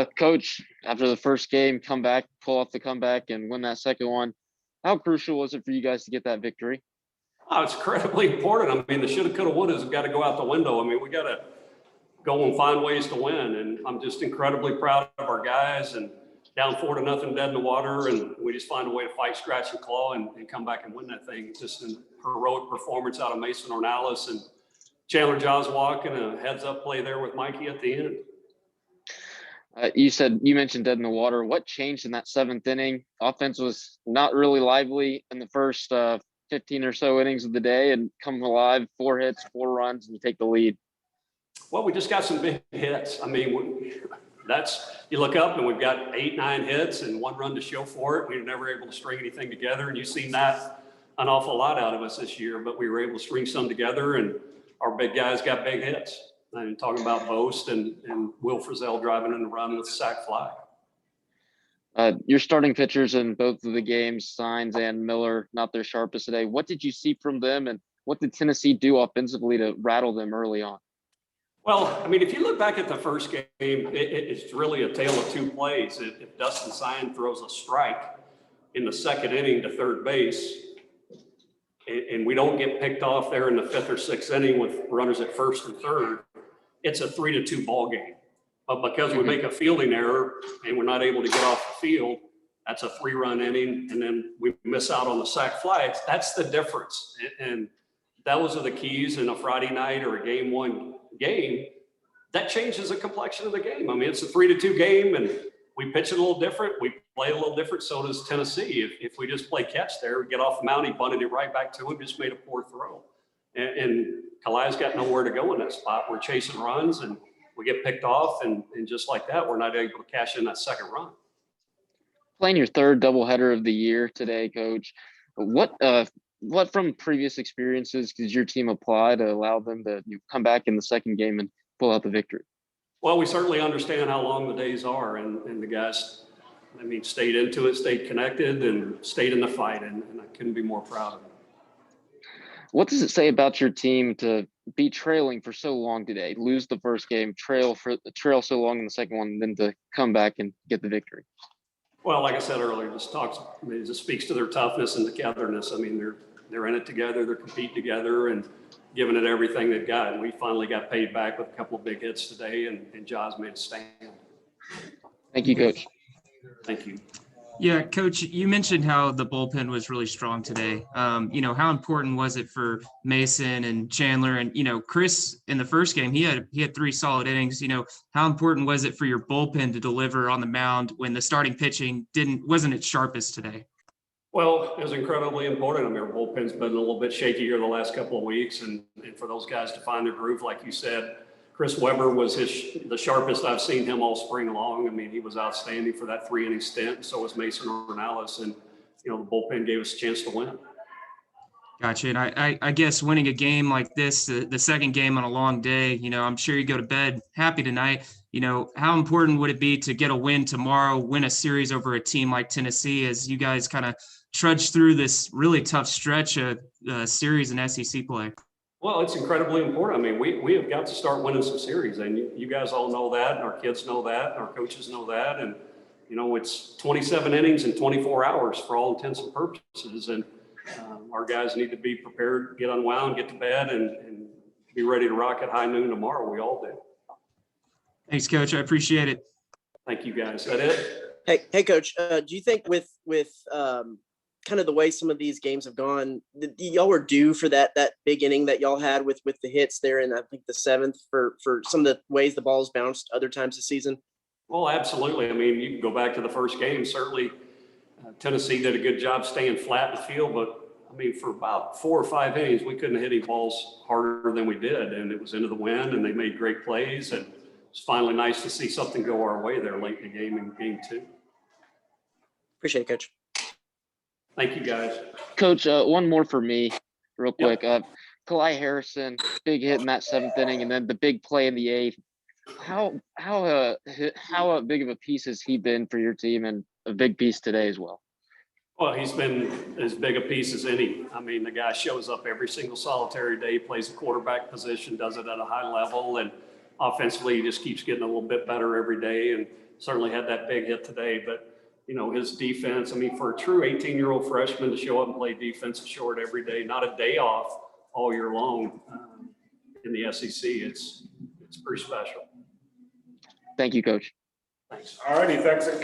Coach, after the first game, pull off the comeback, and win that second one. How crucial was it for you guys to get that victory? Oh, it's incredibly important. I mean, the shoulda, coulda, woulda has got to go out the window. I mean, we got to go and find ways to win, and I'm just incredibly proud of our guys. And down 4-0, dead in the water, and we just find a way to fight, scratch, and claw, and come back and win that thing. Just a heroic performance out of Mason Ornelas and Chandler Joswalk, and a heads-up play there with Mikey at the end. You mentioned dead in the water. What changed in that seventh inning? Offense was not really lively in the first 15 or so innings of the day, and come alive, 4 hits, 4 runs, and you take the lead. Well, we just got some big hits. I mean, you look up and we've got 8-9 hits and 1 run to show for it. We were never able to string anything together, and you've seen that an awful lot out of us this year, but we were able to string some together, and our big guys got big hits. I'm talking about Boast and Will Frizzell driving in the run with a sac fly. Your starting pitchers in both of the games, Signs and Miller, not their sharpest today. What did you see from them, and what did Tennessee do offensively to rattle them early on? Well, I mean, if you look back at the first game, it's really a tale of 2 plays. If Dustin Sign throws a strike in the second inning to third base, and we don't get picked off there in the 5th or 6th inning with runners at first and third, it's a 3-2 ball game. But because we make a fielding error and we're not able to get off the field, that's a 3-run inning, and then we miss out on the sac fly. That's the difference. And those are the keys in a Friday night or a game 1 game. That changes the complexion of the game. I mean, it's a 3-2 game, and we pitch it a little different. We play a little different. So does Tennessee. If we just play catch there, we get off the mound, he bunted it right back to him, just made a poor throw. And Kalai's got nowhere to go in that spot. We're chasing runs, and we get picked off, and just like that, we're not able to cash in that second run. Playing your 3rd doubleheader of the year today, Coach. What from previous experiences did your team apply to allow them to come back in the second game and pull out the victory? Well, we certainly understand how long the days are, and the guys, I mean, stayed into it, stayed connected, and stayed in the fight, and I couldn't be more proud of them. What does it say about your team to be trailing for so long today, lose the first game, trail so long in the second one, and then to come back and get the victory? Well, like I said earlier, it just speaks to their toughness and togetherness. I mean, they're in it together, they're competing together, and giving it everything they've got. And we finally got paid back with a couple of big hits today, and Jaws made a stand. Thank you, Coach. Thank you. Yeah, Coach, you mentioned how the bullpen was really strong today. How important was it for Mason and Chandler and, Chris in the first game? He had 3 solid innings. How important was it for your bullpen to deliver on the mound when the starting pitching wasn't its sharpest today? Well, it was incredibly important. I mean, our bullpen's been a little bit shakier the last couple of weeks, and for those guys to find their groove, like you said, Chris Webber was the sharpest I've seen him all spring long. I mean, he was outstanding for that 3-inning stint. So was Mason Ornelas, and the bullpen gave us a chance to win. Gotcha. And I guess winning a game like this, the second game on a long day, I'm sure you go to bed happy tonight. How important would it be to get a win tomorrow, win a series over a team like Tennessee, as you guys kind of trudge through this really tough stretch of series in SEC play? Well, it's incredibly important. I mean, we have got to start winning some series, and you guys all know that, and our kids know that, and our coaches know that. And, it's 27 innings in 24 hours for all intents and purposes. And our guys need to be prepared, get unwound, get to bed, and be ready to rock at high noon tomorrow. We all do. Thanks, Coach. I appreciate it. Thank you, guys. Is that it? Hey, Coach, do you think with kind of the way some of these games have gone, y'all were due for that big inning that y'all had with the hits there in, I think, the 7th for some of the ways the ball's bounced other times this season? Well, absolutely. I mean, you can go back to the first game. Certainly, Tennessee did a good job staying flat in the field, but I mean, for about 4 or 5 innings, we couldn't hit any balls harder than we did, and it was into the wind, and they made great plays, and it's finally nice to see something go our way there late in the game in game 2. Appreciate it, Coach. Thank you, guys. Coach, one more for me real quick. Yep. Kalai Harrison, big hit in that 7th inning, and then the big play in the 8th. How big of a piece has he been for your team, and a big piece today as well? Well, he's been as big a piece as any. I mean, the guy shows up every single solitary day, plays the quarterback position, does it at a high level, and offensively he just keeps getting a little bit better every day. And certainly had that big hit today, but you know, his defense, I mean, for a true 18-year-old freshman to show up and play defensive short every day, not a day off all year long in the SEC, it's pretty special. Thank you, Coach. Thanks. All righty, thanks again.